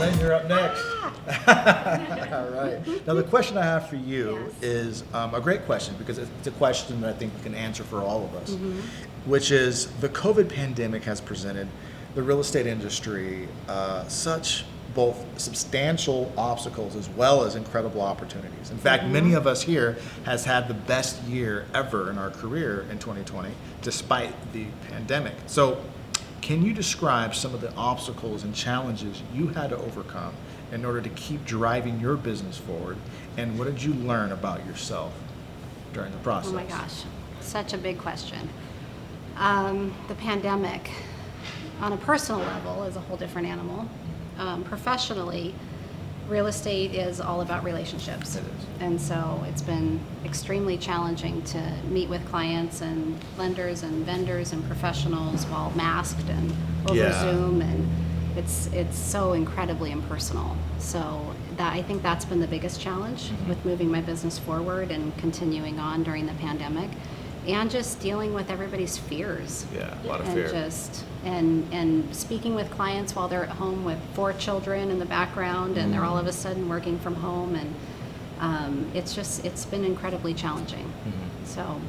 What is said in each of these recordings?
Lynn, you're up next. All right. Now, the question I have for you is a great question because it's a question that I think we can answer for all of us, which is the COVID pandemic has presented the real estate industry such both substantial obstacles as well as incredible opportunities. In fact, many of us here has had the best year ever in our career in 2020, despite the pandemic. So can you describe some of the obstacles and challenges you had to overcome in order to keep driving your business forward? And what did you learn about yourself during the process? Oh my gosh, such a big question. The pandemic, on a personal level, is a whole different animal. Professionally, real estate is all about relationships. It is. And so it's been extremely challenging to meet with clients and lenders and vendors and professionals while masked and over Zoom, and it's so incredibly impersonal. So I think that's been the biggest challenge with moving my business forward and continuing on during the pandemic, and just dealing with everybody's fears. Yeah, a lot of and fear. And speaking with clients while they're at home with 4 children in the background, and they're all of a sudden working from home, and it's been incredibly challenging. So,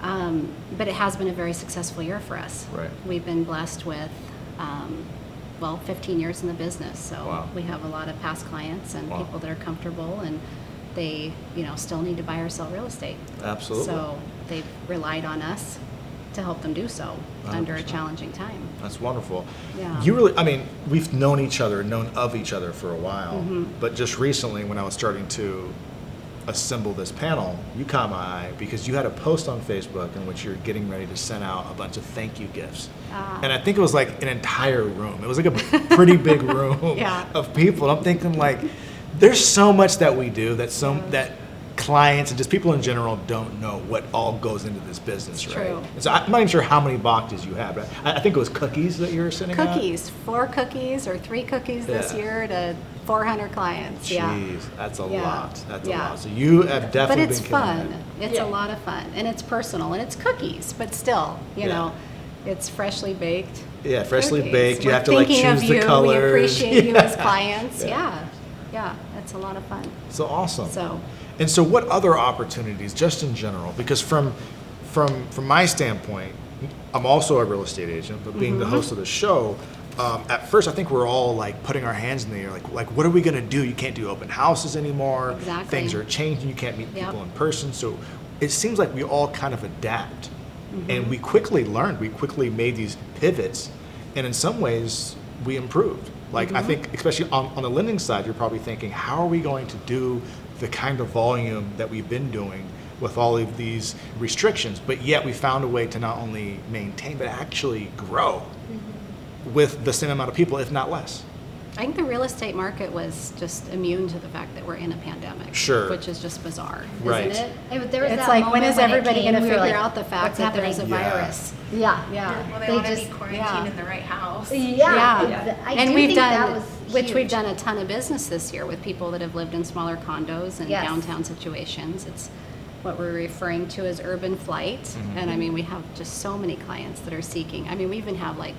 but it has been a very successful year for us. Right. We've been blessed with, 15 years in the business, so Wow. we have a lot of past clients and Wow. people that are comfortable, and they, still need to buy or sell real estate. Absolutely. So they've relied on us to help them do so under a 100%. challenging time. That's wonderful. Yeah. You really, I mean, we've known each other, known of each other for a while, but just recently when I was starting to assemble this panel, you caught my eye because you had a post on Facebook in which you're getting ready to send out a bunch of thank you gifts. And I think it was like an entire room. It was like a pretty big room of people. And I'm thinking like, there's so much that we do that that clients and just people in general don't know what all goes into this business, It's right? true. And so I'm not even sure how many boxes you have, but I think it was cookies that you were sending out. Cookies, 4 cookies or 3 cookies this Yeah. year to 400 clients. Jeez, that's a Yeah. lot. That's a Yeah. lot. So you have definitely But it's been killing fun. it. It's a lot of fun, and it's personal, and it's cookies, but still, you know, it's freshly baked. Yeah, freshly cookies. baked. You We're have to like thinking choose of the you. colors. We appreciate you as Yeah. clients. Yeah, it's a lot of fun. So awesome. So. And so what other opportunities, just in general, because from my standpoint, I'm also a real estate agent, but being the host of the show, at first I think we're all like putting our hands in the air, like what are we gonna do? You can't do open houses anymore. Exactly. Things are changing. You can't meet people in person. So it seems like we all kind of adapt, and we quickly learned. We quickly made these pivots, and in some ways we improved. Like I think, especially on the lending side, you're probably thinking, how are we going to do the kind of volume that we've been doing with all of these restrictions? But yet we found a way to not only maintain, but actually grow with the same amount of people, if not less. I think the real estate market was just immune to the fact that we're in a pandemic. Sure. Which is just bizarre, Right. isn't it? There was It's that like, when moment is it everybody came, going to we were figure like, out the fact what's that there's a happening? Yeah. virus? Yeah. Yeah. Well, they They want to just- be quarantined in the right house. Yeah. I And do we've think done, that was which we've huge. done a ton of business this year with people that have lived in smaller condos and Yes. downtown situations. It's what we're referring to as urban flight. And I mean, we have just so many clients that are seeking. I mean, we even have like,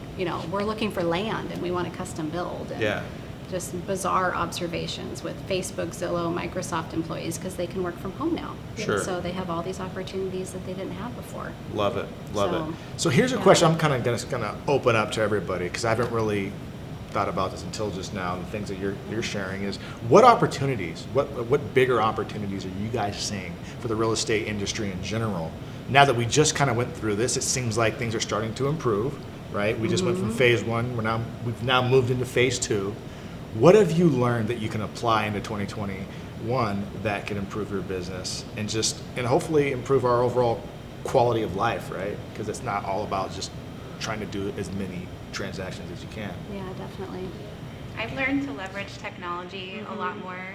we're looking for land and we want to custom build. And Yeah. just bizarre observations with Facebook, Zillow, Microsoft employees because they can work from home now. Sure. So they have all these opportunities that they didn't have before. Love it. Love So, it. So here's a question I'm kind of going to open up to everybody because I haven't really thought about this until just now. And the things that you're sharing is what opportunities, what bigger opportunities are you guys seeing for the real estate industry in general? Now that we just kind of went through this, it seems like things are starting to improve, right? We just went from phase 1. We've now moved into phase 2. What have you learned that you can apply into 2021 that can improve your business and hopefully improve our overall quality of life, right? Because it's not all about just trying to do as many transactions as you can. Yeah, definitely. I've learned to leverage technology a lot more.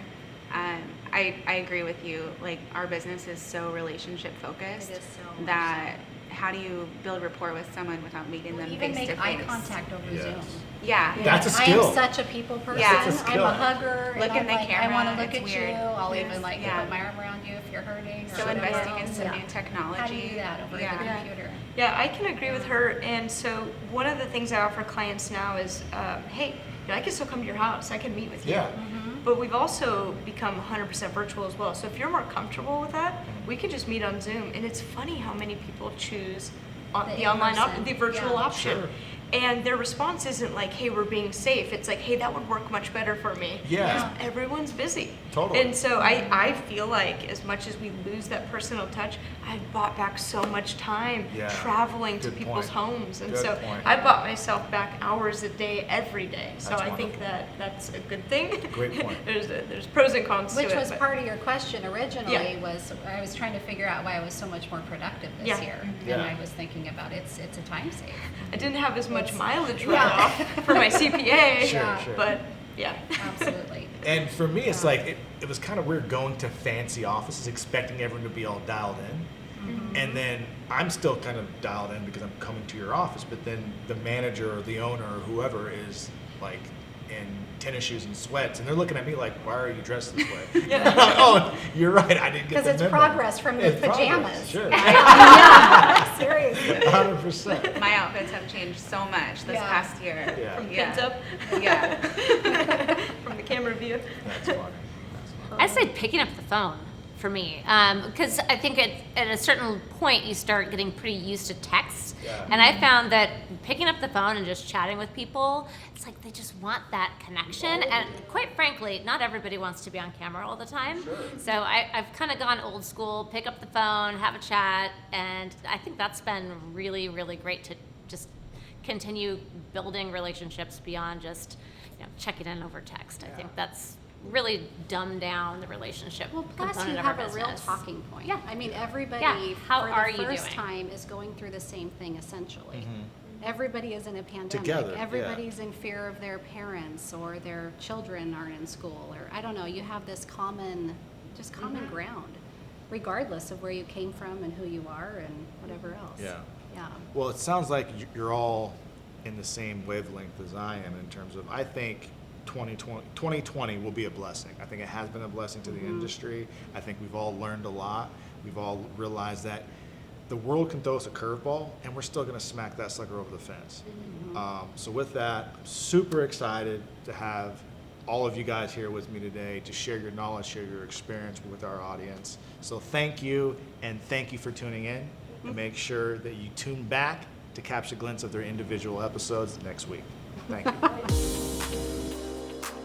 I agree with you. Like, our business is so relationship focused It is so that how do you build rapport with someone without meeting them Even face to make eye face? contact over Yes. Zoom. Yeah. That's a I skill. am such a people person. Yeah. It's a I'm skill. a hugger. Look and in the I'm like, I camera, want to look it's at weird. you. I'll Yes. even like Yeah. put my arm around you if you're hurting. Or So whatever investing in else. some Yeah. new technology. How do you do that over the computer? Yeah, I can agree with her. And so one of the things I offer clients now is, hey, I can still come to your house. I can meet with you. Yeah. But we've also become 100% virtual as well. So if you're more comfortable with that, we can just meet on Zoom. And it's funny how many people choose the online in-person. the virtual option. Sure. And their response isn't like, hey, we're being safe. It's like, hey, that would work much better for me. Yeah. Because everyone's busy. Totally. And so I feel like as much as we lose that personal touch, I've bought back so much time traveling to Good people's point. homes. And Good so point. I bought myself back hours a day, every day. So That's I think wonderful. that's a good thing. Great point. there's pros and cons Which to it. was but- part of your question originally, Yeah. was I was trying to figure out why I was so much more productive this Yeah. year. Yeah. And I was thinking about it's a time save. I didn't have as much It's- mileage Yeah. off for my CPA, Sure, sure. but yeah. Absolutely. And for me, it's like, it was kind of weird going to fancy offices, expecting everyone to be all dialed in. And then I'm still kind of dialed in because I'm coming to your office, but then the manager or the owner or whoever is like in tennis shoes and sweats, and they're looking at me like, why are you dressed this way? Oh, you're right, I didn't get Because the it's memo. progress from the It's progress, pajamas. Sure. Yeah, seriously. 100%. My outfits have changed so much this Yeah. past year. Yeah. From Yeah. pins up, Yeah. from the camera view. That's funny. I said picking up the phone for me, because I think at a certain point you start getting pretty used to text, Yeah. and I found that picking up the phone and just chatting with people, it's like they just want that connection, and quite frankly, not everybody wants to be on camera all the time. So I've kind of gone old school, pick up the phone, have a chat, and I think that's been really, really great to just continue building relationships beyond just checking in over text. I think that's really dumb down the relationship Well, plus component you of our have a real business. talking point. Yeah. I mean, everybody Yeah. How for are the you first doing? time is going through the same thing essentially. Everybody is in a pandemic. Together, yeah. Everybody's in fear of their parents or their children aren't in school, or I don't know. You have this common ground, regardless of where you came from and who you are and whatever else. Yeah. Yeah. Well, it sounds like you're all in the same wavelength as I am in terms of, I think 2020 will be a blessing. I think it has been a blessing to the industry. I think we've all learned a lot. We've all realized that the world can throw us a curveball, and we're still going to smack that sucker over the fence. So with that, I'm super excited to have all of you guys here with me today to share your knowledge, share your experience with our audience. So thank you, and thank you for tuning in. And make sure that you tune back to catch a glimpse of their individual episodes next week. Thank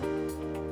you.